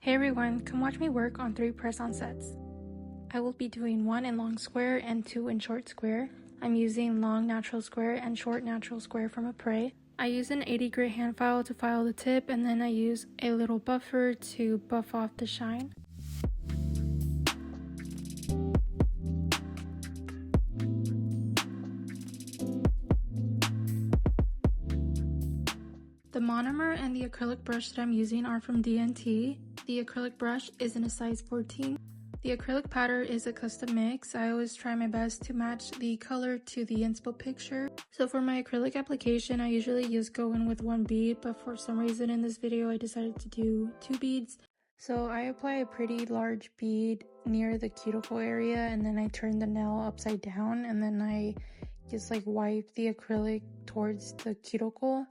Hey everyone, come watch me work on 3 press-on sets. I will be doing 1 in long square and 2 in short square. I'm using long natural square and short natural square from Acrylic. I use an 80 grit hand file to file the tip, and then I use a little buffer to buff off the shine. The monomer and the acrylic brush that I'm using are from D&T. The acrylic brush is in a size 14. The acrylic powder is a custom mix. I always try my best to match the color to the inspo picture. So for my acrylic application, I usually just go in with 1 bead, but for some reason in this video I decided to do 2 beads. So I apply a pretty large bead near the cuticle area, and then I turn the nail upside down, and then I just wipe the acrylic towards the cuticle,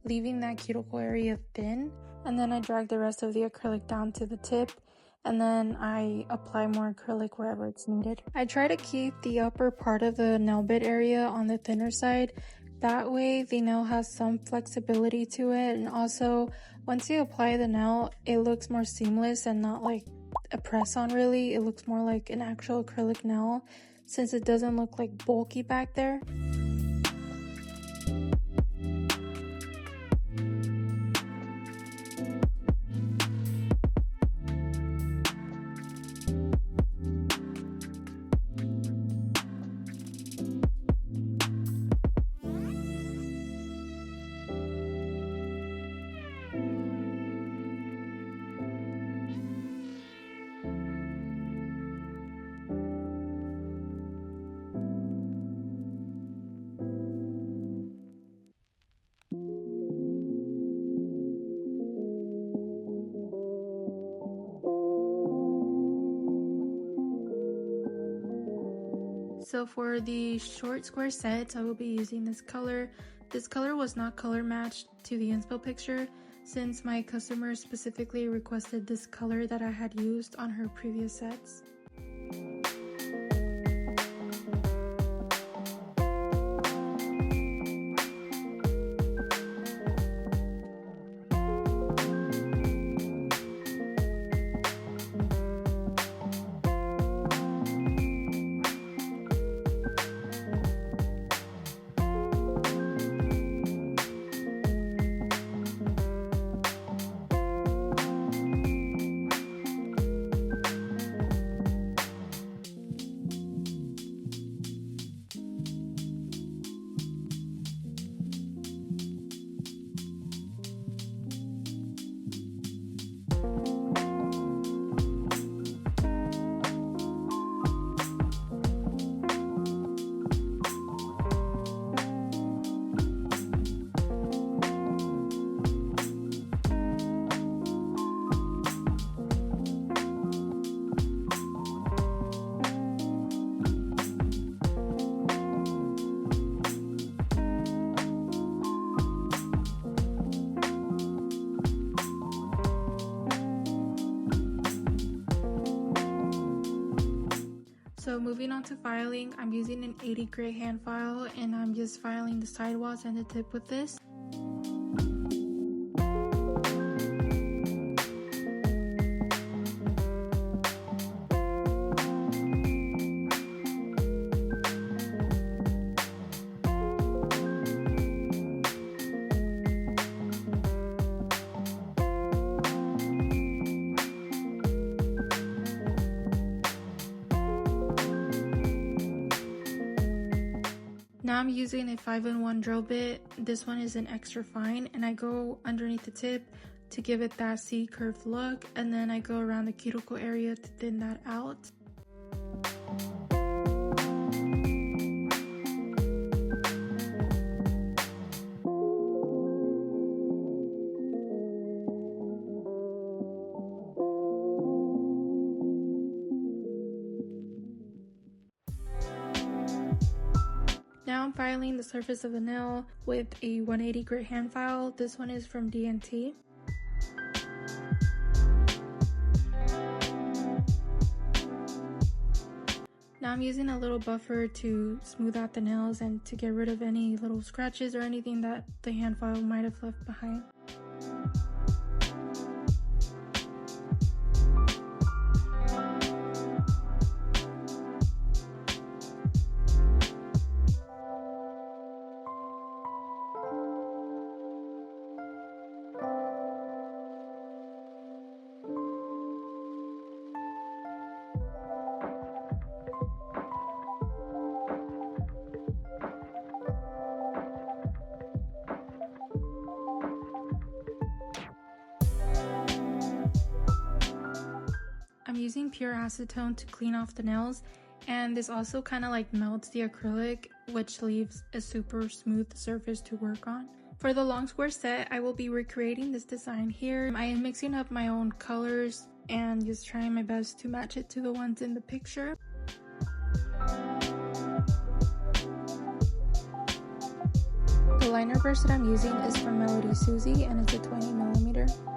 leaving that cuticle area thin, and then I drag the rest of the acrylic down to the tip, and then I apply more acrylic wherever it's needed. I try to keep the upper part of the nail bit area on the thinner side. That way the nail has some flexibility to it, and also once you apply the nail, it looks more seamless and not like a press-on really. It looks more like an actual acrylic nail since it doesn't look like bulky back there. So for the short square sets, I will be using this color. This color was not color matched to the inspo picture since my customer specifically requested this color that I had used on her previous sets. So moving on to filing, I'm using an 80 grit hand file, and I'm just filing the sidewalls and the tip with this. Now I'm using a 5-in-1 drill bit. This one is an extra fine, and I go underneath the tip to give it that C-curved look, and then I go around the cuticle area to thin that out. Now I'm filing the surface of the nail with a 180 grit hand file. This one is from D&T. Now I'm using a little buffer to smooth out the nails and to get rid of any little scratches or anything that the hand file might have left behind. using pure acetone to clean off the nails, and this also kind of like melts the acrylic, which leaves a super smooth surface to work on. For the long square set, I will be recreating this design here. I am mixing up my own colors and just trying my best to match it to the ones in the picture. The liner brush that I'm using is from Melody Susie, and it's a 20mm.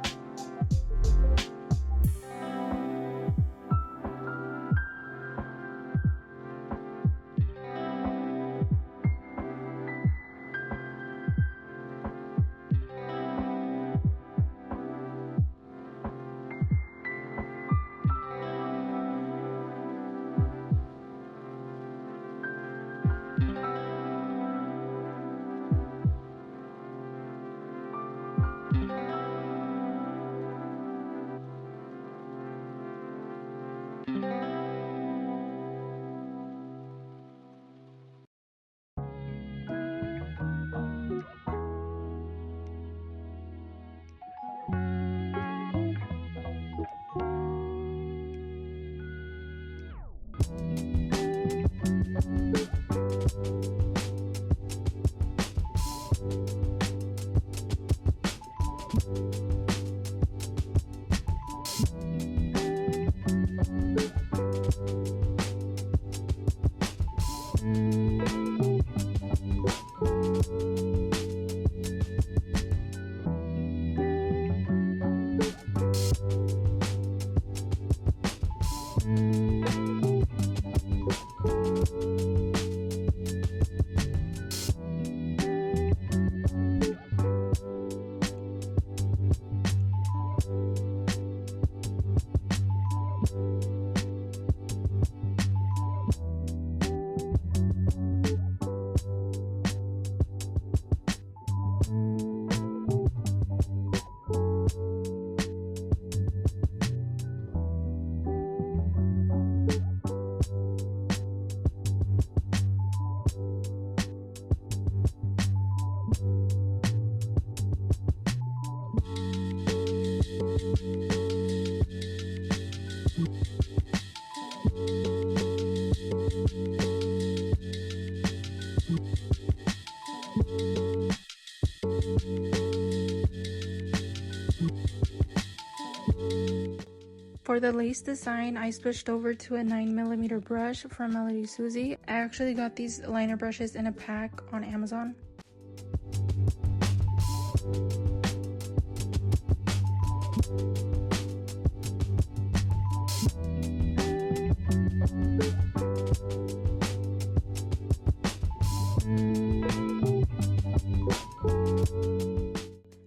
For the lace design, I switched over to a 9mm brush from Melody Susie. I actually got these liner brushes in a pack on Amazon.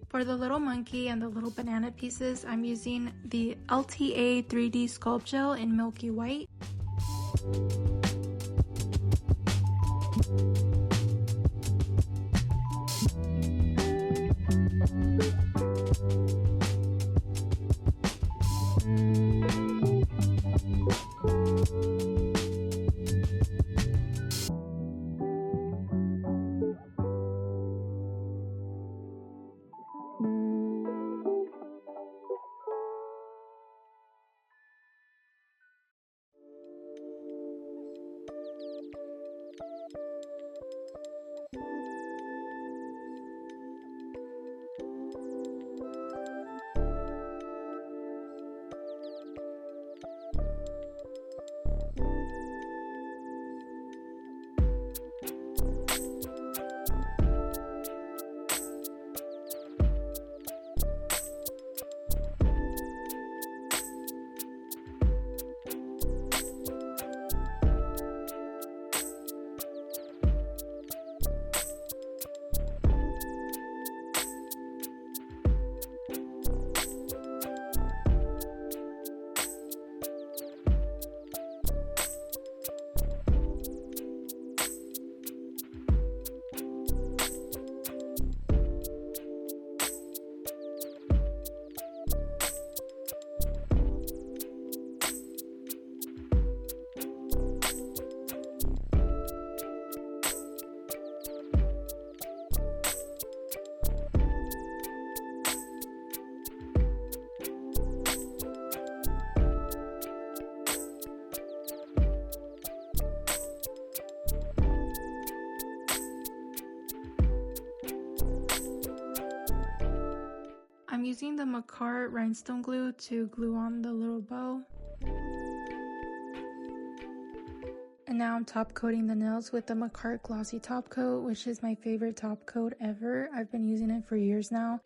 For the little monkey and the little banana pieces, I'm using the LTA 3D Sculpt Gel in Milky White. using the Macart rhinestone glue to glue on the little bow. And now I'm top coating the nails with the Macart glossy top coat, which is my favorite top coat ever. I've been using it for years now.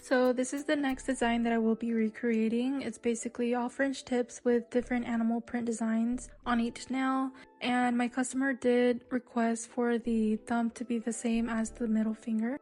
So this is the next design that I will be recreating. It's basically all French tips with different animal print designs on each nail. And my customer did request for the thumb to be the same as the middle finger.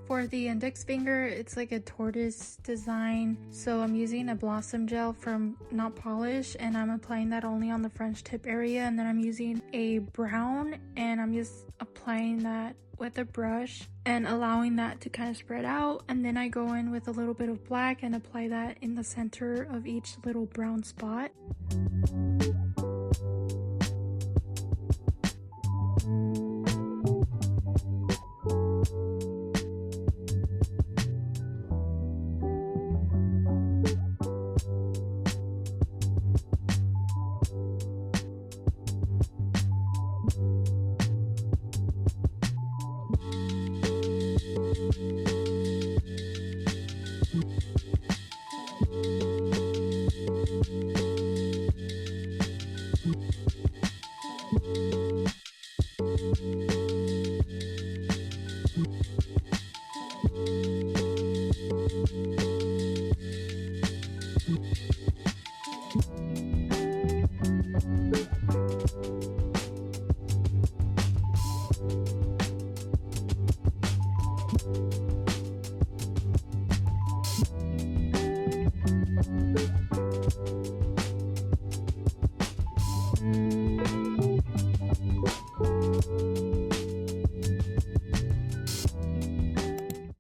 For the index finger, it's like a tortoise design, so I'm using a blossom gel from Not Polish, and I'm applying that only on the French tip area. And then I'm using a brown, and I'm just applying that with a brush and allowing that to kind of spread out. And then I go in with a little bit of black and apply that in the center of each little brown spot.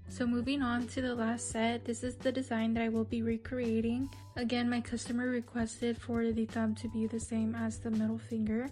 So moving on to the last set, this is the design that I will be recreating. Again, my customer requested for the thumb to be the same as the middle finger.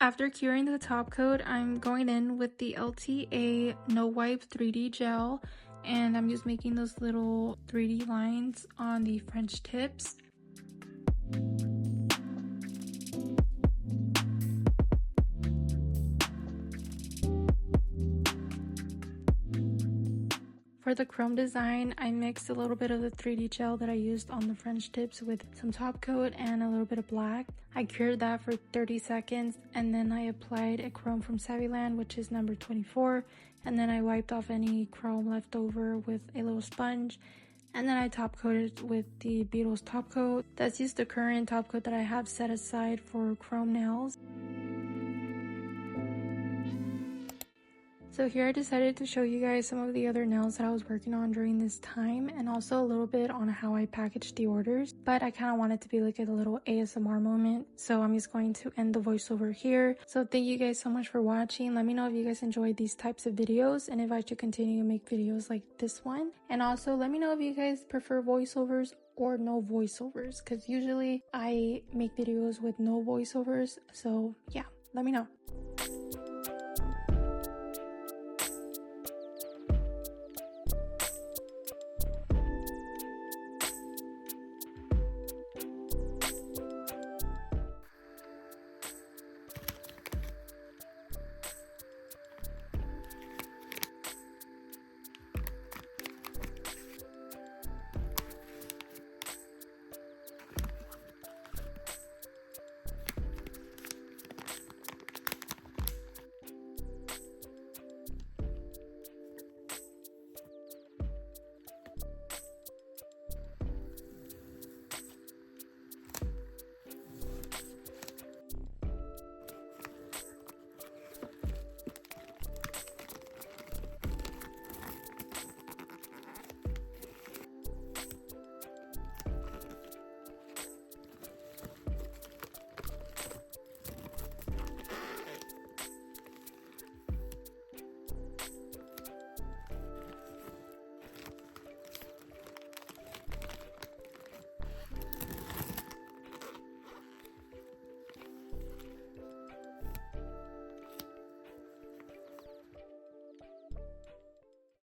After curing the top coat, I'm going in with the LTA No Wipe 3D gel, and I'm just making those little 3D lines on the French tips. For the chrome design, I mixed a little bit of the 3D gel that I used on the French tips with some top coat and a little bit of black. I cured that for 30 seconds and then I applied a chrome from Savvyland, which is number 24, and then I wiped off any chrome left over with a little sponge, and then I top coated with the Beetles top coat. That's just the current top coat that I have set aside for chrome nails. So here I decided to show you guys some of the other nails that I was working on during this time, and also a little bit on how I packaged the orders, but I kind of want it to be like a little ASMR moment, so I'm just going to end the voiceover here. So thank you guys so much for watching. Let me know if you guys enjoyed these types of videos and if I should continue to make videos like this one, and also let me know if you guys prefer voiceovers or no voiceovers, because usually I make videos with no voiceovers. So yeah, let me know.